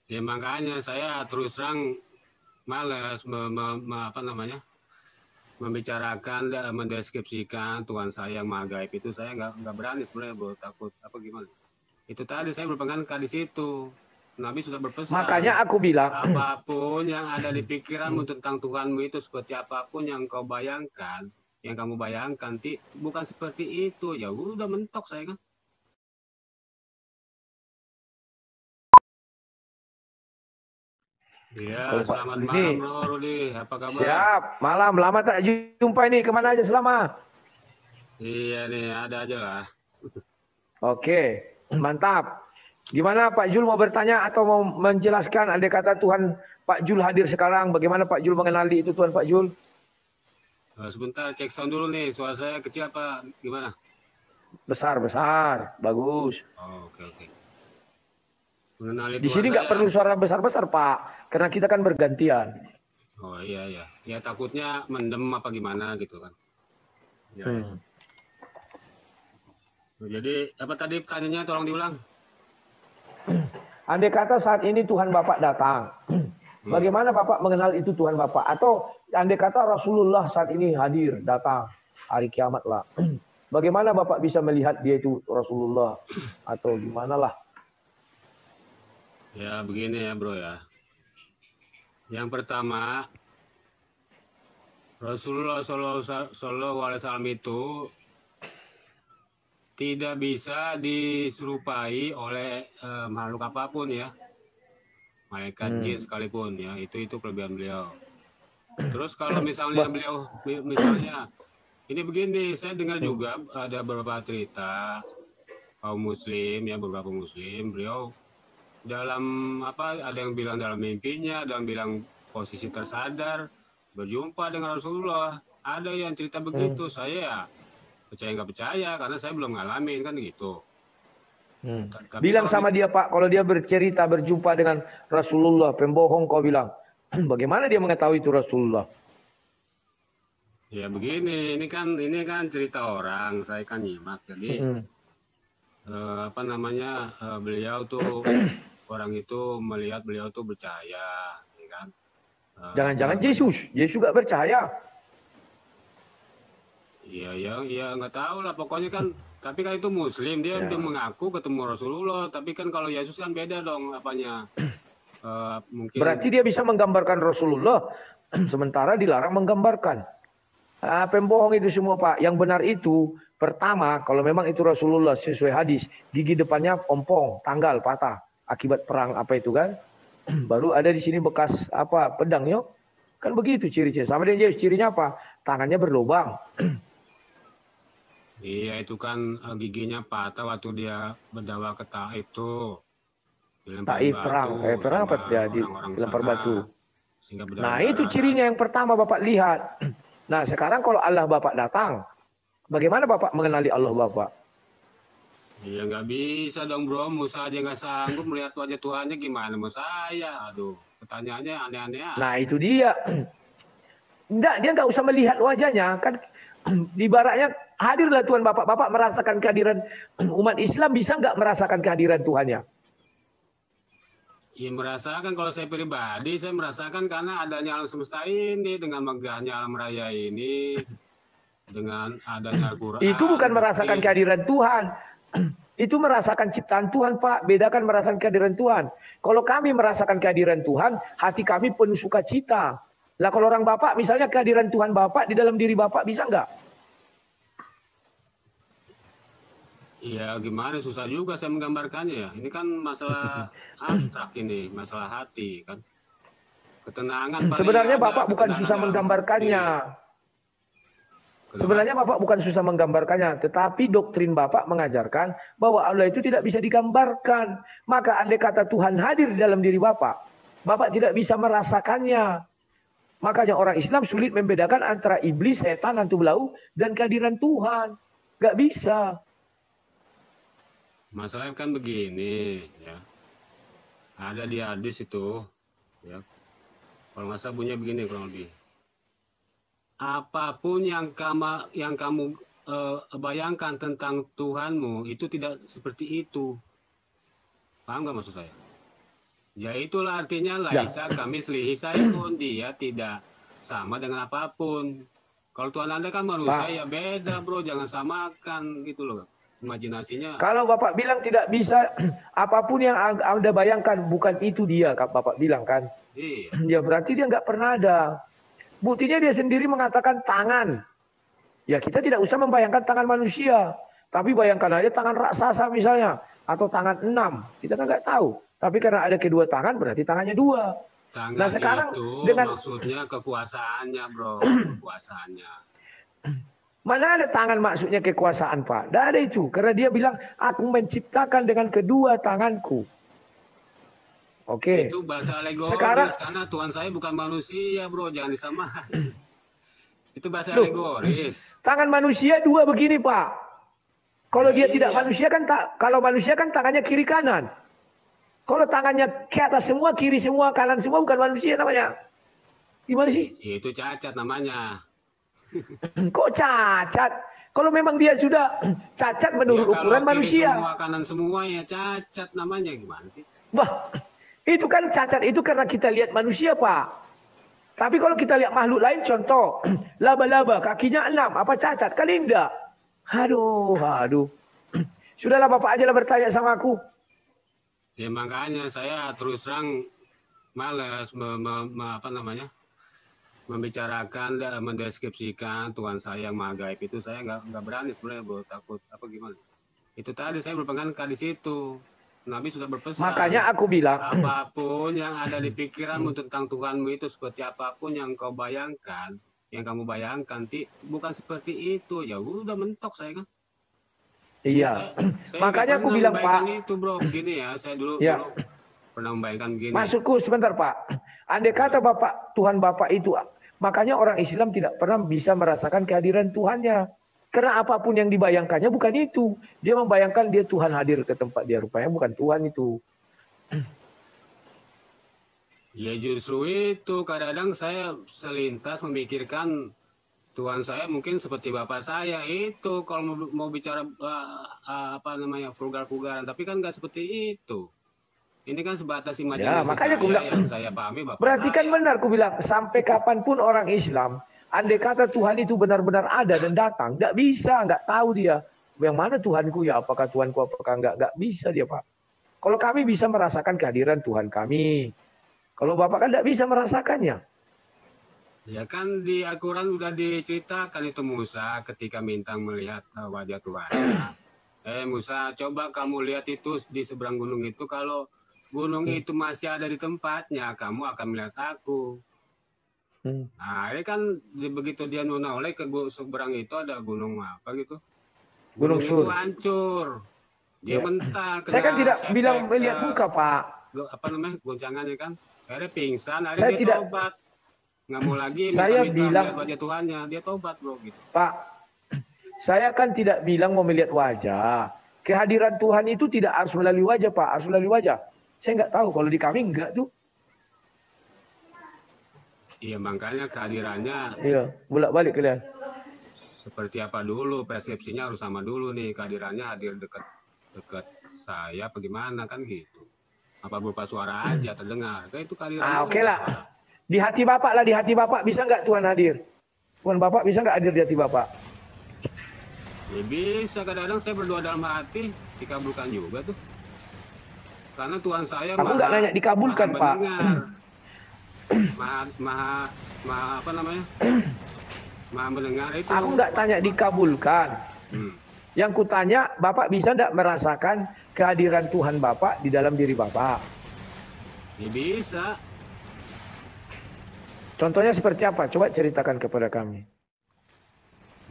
Ya makanya saya terus terang malas membicarakan, mendeskripsikan Tuhan saya yang maha gaib itu. Saya nggak berani sebenarnya, bro, takut apa gimana. Itu tadi saya berpegang di situ. Nabi sudah berpesan, Makanya aku bilang, apapun yang ada di pikiranmu tentang Tuhanmu itu seperti apapun yang kau bayangkan, yang kamu bayangkan, bukan seperti itu. Ya udah mentok saya kan. Ya, kalau Pak selamat Jul ini, malam Bro Rudi. Apa kabar? siap, malam, lama tak jumpa ini, kemana aja selama? Iya nih, ada aja lah. Oke, mantap. Gimana Pak Jul mau bertanya atau mau menjelaskan andai kata Tuhan Pak Jul hadir sekarang, bagaimana Pak Jul mengenali itu Tuhan Pak Jul? Sebentar, cek sound dulu nih. Suara saya kecil apa gimana? Besar, besar, bagus. Oh, oke, oke. Mengenali Di Tuhan sini nggak saya. perlu suara besar-besar Pak, karena kita kan bergantian. Oh iya, iya. Ya takutnya mendem apa gimana gitu kan. Ya, ya. Jadi, apa tadi pertanyaannya tolong diulang. Andai kata saat ini Tuhan Bapak datang, bagaimana Bapak mengenal itu Tuhan Bapak? Atau andai kata Rasulullah saat ini hadir, datang, hari kiamat lah. Bagaimana Bapak bisa melihat dia itu Rasulullah? Atau gimana lah? Ya, begini ya bro ya. Yang pertama, Rasulullah Shallallahu Alaihi Wasallam itu tidak bisa diserupai oleh makhluk apapun ya, malaikat jin sekalipun ya, itu kelebihan beliau. Terus kalau misalnya misalnya ini begini, saya dengar juga ada beberapa cerita kaum muslim ya, beberapa muslim, beliau dalam ada yang bilang dalam mimpinya, ada yang bilang posisi tersadar berjumpa dengan Rasulullah. Ada yang cerita begitu. Saya ya percaya nggak percaya karena saya belum ngalamin kan gitu. Tapi Bilang kalau sama dia Pak, kalau dia bercerita berjumpa dengan Rasulullah, pembohong kau bilang. Bagaimana dia mengetahui itu Rasulullah? ya begini, ini kan cerita orang, saya kan nyimak. Jadi beliau tuh orang itu melihat beliau tuh percaya, ya kan? Jangan-jangan Yesus, Yesus juga percaya. Iya, ya nggak tahu lah. Pokoknya kan, tapi kan itu Muslim, dia mengaku ketemu Rasulullah. Tapi kan kalau Yesus kan beda dong apanya. Mungkin. Berarti dia bisa menggambarkan Rasulullah, sementara dilarang menggambarkan. Pembohong itu semua Pak. Yang benar itu, pertama, kalau memang itu Rasulullah sesuai hadis, gigi depannya ompong, tanggal, patah. Akibat perang apa itu kan. Baru ada di sini bekas pedang yuk. Kan begitu ciri-ciri. Sama dengan Yesus, cirinya apa? Tangannya berlubang. Iya, itu kan giginya patah waktu dia berdakwah ke Taif tuh. Dilemparin Taif perang. batu Perang apa sama terjadi? orang-orang Dilempar sana. batu. Sehingga Nah itu berdarah-darah kan. cirinya yang pertama Bapak lihat. Nah sekarang kalau Allah Bapak datang, bagaimana Bapak mengenali Allah Bapak? Iya nggak bisa dong bro, Musa aja nggak sanggup melihat wajah Tuhannya, gimana mau saya? Aduh, pertanyaannya aneh-aneh ya. Nah itu dia. Enggak, dia nggak usah melihat wajahnya. Kan ibaratnya hadirlah Tuhan Bapak. Bapak merasakan kehadiran umat Islam, bisa nggak merasakan kehadiran Tuhannya? Ya merasakan, kalau saya pribadi, saya merasakan karena adanya alam semesta ini, dengan megahnya alam raya ini, dengan adanya Itu bukan Al-Quran, merasakan bukti. kehadiran Tuhan. Itu merasakan ciptaan Tuhan, Pak. Bedakan merasakan kehadiran Tuhan. Kalau kami merasakan kehadiran Tuhan, hati kami penuh sukacita. Lah kalau orang Bapak, misalnya kehadiran Tuhan Bapak di dalam diri Bapak, bisa nggak? Ya gimana, susah juga saya menggambarkannya ya. Ini kan masalah abstrak ini, masalah hati kan. Ketenangan paling Sebenarnya ada, Bapak bukan ketenangan susah dalam menggambarkannya. diri. Kenapa? Sebenarnya Bapak bukan susah menggambarkannya, tetapi doktrin Bapak mengajarkan bahwa Allah itu tidak bisa digambarkan. Maka andai kata Tuhan hadir di dalam diri Bapak, Bapak tidak bisa merasakannya. Makanya orang Islam sulit membedakan antara iblis, setan, hantu belau, dan kehadiran Tuhan. Gak bisa. Masalahnya kan begini ya. Ada di hadis itu ya. Kalau nggak salah bunyinya begini kurang lebih. Apapun yang kamu bayangkan tentang Tuhanmu itu tidak seperti itu. Paham nggak maksud saya? Ya itulah artinya Ya, laisa kami selihi sayun, dia tidak sama dengan apapun. Kalau Tuhan Anda kan manusia ya Pak. beda bro, jangan samakan gitu loh. Imajinasinya. Kalau Bapak bilang tidak bisa, apapun yang Anda bayangkan, bukan itu dia, Bapak bilang kan. Iya. Ya berarti dia nggak pernah ada. Buktinya dia sendiri mengatakan tangan. Ya kita tidak usah membayangkan tangan manusia. Tapi bayangkan aja tangan raksasa misalnya. Atau tangan 6. Kita kan nggak tahu. Tapi karena ada kedua tangan berarti tangannya 2. Nah Tangan sekarang itu dengan maksudnya kekuasaannya bro, kekuasaannya. mana ada tangan maksudnya kekuasaan Pak? Tidak ada itu. Karena dia bilang, aku menciptakan dengan kedua tanganku. Oke. Itu bahasa Sekarang, alegoris karena Tuhan saya bukan manusia bro, jangan disamakan. Itu bahasa loh, alegoris. tangan manusia 2 begini Pak. Kalau dia tidak Iya. manusia kan kalau manusia kan tangannya kiri kanan. Kalau tangannya ke atas semua, kiri semua, kanan semua bukan manusia namanya. Gimana sih? Itu cacat namanya. Kok cacat? Kalau memang dia sudah cacat menurut Ya, ukuran kalau kiri manusia. semua kanan semua ya cacat namanya, gimana sih? Wah, itu kan cacat itu karena kita lihat manusia Pak. Tapi kalau kita lihat makhluk lain, contoh laba-laba kakinya 6, apa cacat? Kan enggak. Aduh. Sudahlah Bapak aja lah bertanya sama aku. Ya makanya saya terus terang malas apa namanya, membicarakan dan mendeskripsikan Tuhan saya yang maha gaib itu. Saya nggak berani sebenarnya bro, takut apa gimana. Itu tadi saya berpegang di situ. Nabi sudah berpesan. Makanya aku bilang, apapun yang ada di pikiranmu tentang Tuhanmu itu seperti apapun yang kau bayangkan, yang kamu bayangkan, bukan seperti itu. Ya udah mentok saya kan. iya. Saya Makanya aku bilang Pak. Itu bro, begini ya. Saya dulu pernah membayangkan begini. Maksudku sebentar Pak. Andai kata Bapak, Tuhan Bapak itu, makanya orang Islam tidak pernah bisa merasakan kehadiran Tuhannya. Karena apapun yang dibayangkannya bukan itu. Dia membayangkan dia Tuhan hadir ke tempat dia. Rupanya bukan Tuhan itu. Ya justru itu. Kadang-kadang saya selintas memikirkan Tuhan saya mungkin seperti bapak saya itu. Kalau mau bicara apa namanya vulgar-vulgaran. Tapi kan nggak seperti itu. Ini kan sebatas imajinasi Ya, makanya aku bilang, yang saya pahami bapak berarti saya. kan benar aku bilang. Sampai kapanpun orang Islam, andai kata Tuhan itu benar-benar ada dan datang, nggak bisa, nggak tahu dia. Yang mana Tuhanku ya, apakah Tuhanku, apakah nggak bisa dia Pak. Kalau kami bisa merasakan kehadiran Tuhan kami. Kalau Bapak kan nggak bisa merasakannya. Ya kan di Al-Quran udah diceritakan itu Musa ketika minta melihat wajah Tuhan. Musa, coba kamu lihat itu di seberang gunung itu. Kalau gunung itu masih ada di tempatnya, kamu akan melihat aku. Nah, ini kan begitu dia menoleh ke seberang itu ada gunung apa gitu. Gunung itu hancur. Dia mental. Saya kan tidak bilang melihat muka, Pak. Apa namanya, goncangannya kan. Akhirnya pingsan, akhirnya dia tobat. Nggak mau lagi minta melihat wajah Tuhannya. Dia tobat, bro. Gitu. Pak, saya kan tidak bilang mau melihat wajah. Kehadiran Tuhan itu tidak harus melalui wajah, Pak. Harus melalui wajah. Saya nggak tahu, kalau di kami enggak tuh. Iya, makanya kehadirannya. Iya, bolak-balik kalian. Seperti apa dulu, persepsinya harus sama dulu nih. Kehadirannya hadir dekat saya, bagaimana kan gitu. Apa berupa suara aja terdengar. Kayak itu kehadiran. Oke lah. Di hati Bapak lah, di hati Bapak bisa nggak Tuhan hadir? Tuhan Bapak bisa nggak hadir di hati Bapak? Ya bisa, kadang-kadang saya berdoa dalam hati, dikabulkan juga tuh. Karena Tuhan saya aku nggak nanya dikabulkan, Pak. Maha apa namanya? Maha mendengar itu. Aku nggak tanya dikabulkan. Yang kutanya, Bapak bisa nggak merasakan kehadiran Tuhan Bapak di dalam diri Bapak? Ya bisa. Contohnya seperti apa? Coba ceritakan kepada kami.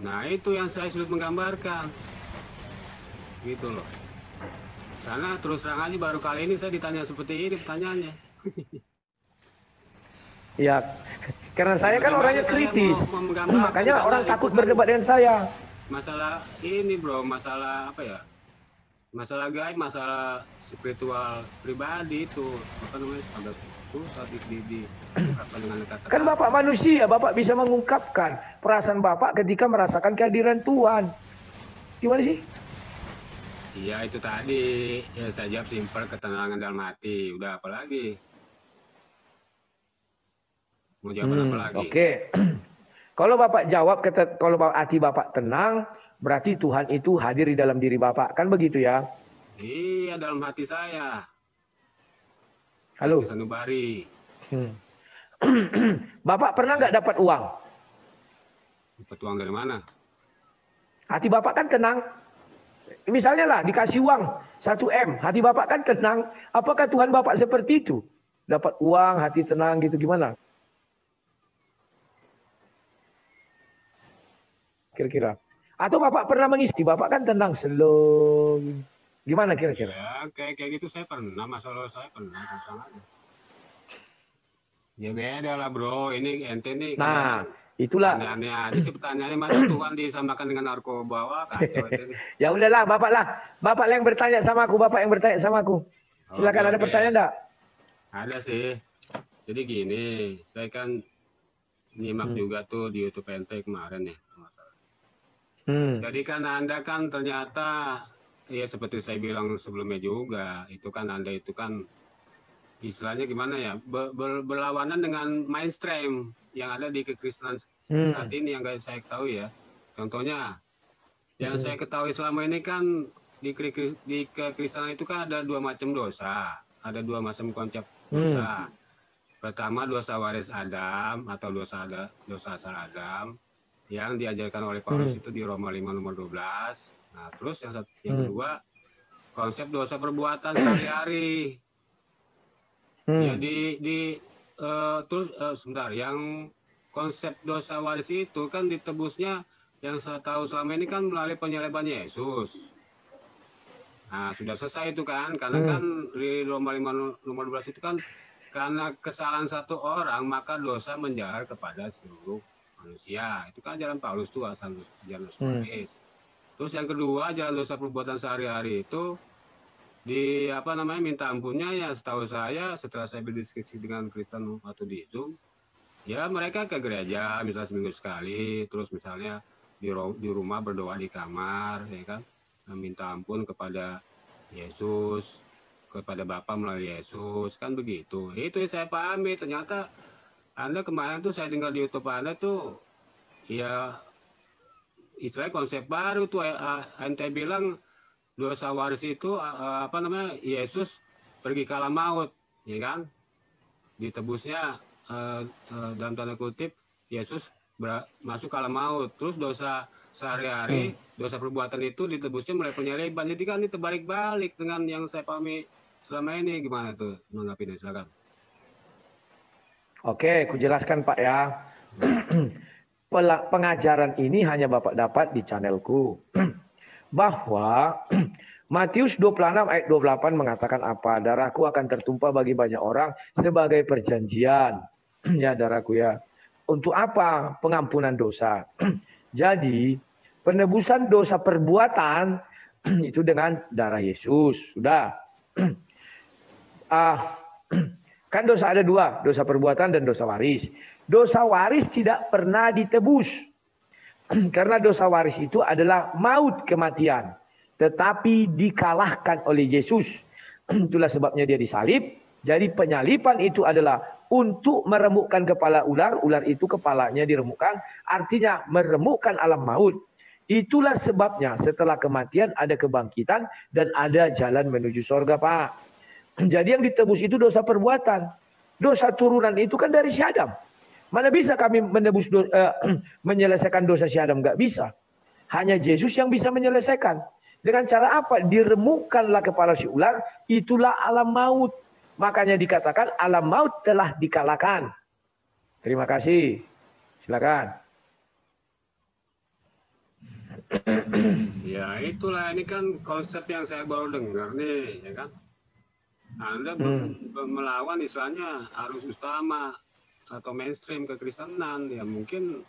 Nah, itu yang saya sulit menggambarkan. Gitu loh. Karena terus terang aja baru kali ini saya ditanya seperti ini pertanyaannya. Ya, karena saya kan orangnya kritis. Makanya orang takut berdebat dengan saya. Masalah ini bro, masalah apa ya? Masalah gaib, masalah spiritual pribadi itu. Apa namanya? Agak susah diungkapkan dengan kata-kata. Kan Bapak manusia, Bapak bisa mengungkapkan perasaan Bapak ketika merasakan kehadiran Tuhan. Gimana sih? Iya itu tadi, ya saya jawab simpel, ketenangan dalam hati. Udah apa lagi? Mau jawaban apa lagi? Oke. Kalau Bapak jawab, kalau hati Bapak tenang, berarti Tuhan itu hadir di dalam diri Bapak. Kan begitu ya? Iya dalam hati saya. Halo? Hati sanubari. Bapak pernah nggak dapat uang? Dapat uang dari mana? Hati Bapak kan tenang. Misalnya lah dikasih uang 1 M, hati Bapak kan tenang. Apakah Tuhan Bapak seperti itu? Dapat uang, hati tenang gitu gimana? Kira-kira. Atau Bapak pernah mengisi, Bapak kan tenang, slow. Gimana kira-kira? Ya kayak gitu saya pernah, masalah saya pernah tentang aja. Ya beda lah bro, ini ente nih. Nah, itulah. Aneh-aneh aja sih pertanyaannya, masa Tuhan disamakan dengan narkoba, wah kacau ente nih. Ya udahlah, Bapak lah. Bapak yang bertanya sama aku, Bapak yang bertanya sama aku. Silakan, ada pertanyaan enggak? Ada sih. Jadi gini, saya kan nyimak juga tuh di YouTube ente kemarin ya. Jadi kan Anda kan ternyata, ya seperti saya bilang sebelumnya juga, itu kan Anda itu kan istilahnya gimana ya, berlawanan dengan mainstream yang ada di kekristenan saat ini yang saya ketahui ya. Contohnya, yang saya ketahui selama ini kan di kekristenan itu kan ada 2 macam dosa, ada 2 macam konsep dosa. Pertama dosa waris Adam atau dosa asal Adam yang diajarkan oleh Paulus itu di Roma 5 nomor 12. Nah, terus yang kedua konsep dosa perbuatan sehari-hari. Jadi terus sebentar, yang konsep dosa waris itu kan ditebusnya yang saya tahu selama ini kan melalui penyaliban Yesus. Nah, sudah selesai itu kan, karena kan di Roma 5 nomor 12 itu kan karena kesalahan satu orang maka dosa menjalar kepada seluruh manusia. Itu kan ajaran Paulus tuh, asal ajaran Paulus. Terus yang kedua, ajaran dosa perbuatan sehari-hari itu di minta ampunnya ya, setahu saya setelah saya berdiskusi dengan Kristen waktu di Zoom, ya mereka ke gereja misalnya seminggu sekali, terus misalnya di rumah berdoa di kamar, ya kan, minta ampun kepada Yesus, kepada Bapa melalui Yesus, kan begitu. Itu yang saya pahami. Ternyata Anda kemarin tuh saya dengar di YouTube Anda tuh, ya istilahnya konsep baru tuh, ente bilang dosa waris itu Yesus pergi ke alam maut, ya kan? Ditebusnya dalam tanda kutip Yesus masuk ke alam maut. Terus dosa sehari-hari, dosa perbuatan itu ditebusnya mulai penyaliban. Jadi kan ini terbalik-balik dengan yang saya pahami selama ini. Gimana tuh menanggapinya? Silakan. Oke, aku jelaskan Pak ya. Pengajaran ini hanya Bapak dapat di channelku. Bahwa Matius 26 ayat 28 mengatakan apa? Darahku akan tertumpah bagi banyak orang sebagai perjanjian. Ya darahku ya. Untuk apa? Pengampunan dosa. Jadi penebusan dosa perbuatan itu dengan darah Yesus. Sudah. Kan dosa ada 2, dosa perbuatan dan dosa waris. Dosa waris tidak pernah ditebus. Karena dosa waris itu adalah maut, kematian. Tetapi dikalahkan oleh Yesus. Itulah sebabnya dia disalib. Jadi penyaliban itu adalah untuk meremukkan kepala ular. Ular itu kepalanya diremukkan. Artinya meremukkan alam maut. Itulah sebabnya setelah kematian ada kebangkitan dan ada jalan menuju surga, Pak. Jadi yang ditebus itu dosa perbuatan. Dosa turunan itu kan dari si Adam. Mana bisa kami menyelesaikan dosa si Adam? Nggak bisa. Hanya Yesus yang bisa menyelesaikan. Dengan cara apa? Diremukkanlah kepala si ular, itulah alam maut. Makanya dikatakan alam maut telah dikalahkan. Terima kasih. Silakan. Ya itulah, ini kan konsep yang saya baru dengar nih, ya kan? Anda melawan istilahnya arus utama atau mainstream kekristenan. Ya mungkin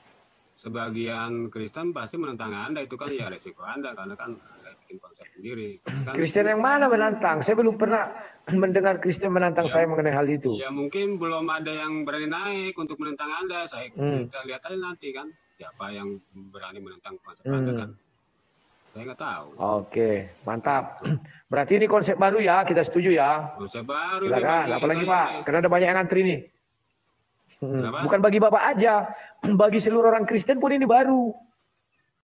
sebagian Kristen pasti menentang Anda, itu kan ya resiko Anda karena kan Anda bikin konsep sendiri. Kan, Kristen yang mana menantang? Saya belum pernah mendengar Kristen menantang saya mengenai hal itu. Ya mungkin belum ada yang berani naik untuk menentang Anda. Kita lihat aja nanti kan siapa yang berani menentang konsep Anda kan. Saya nggak tahu. Oke, mantap. Berarti ini konsep baru ya, kita setuju ya. Konsep baru Silakan, apalagi saya, Pak, karena ada banyak yang antri nih. Kenapa? Bukan bagi Bapak aja, bagi seluruh orang Kristen pun ini baru.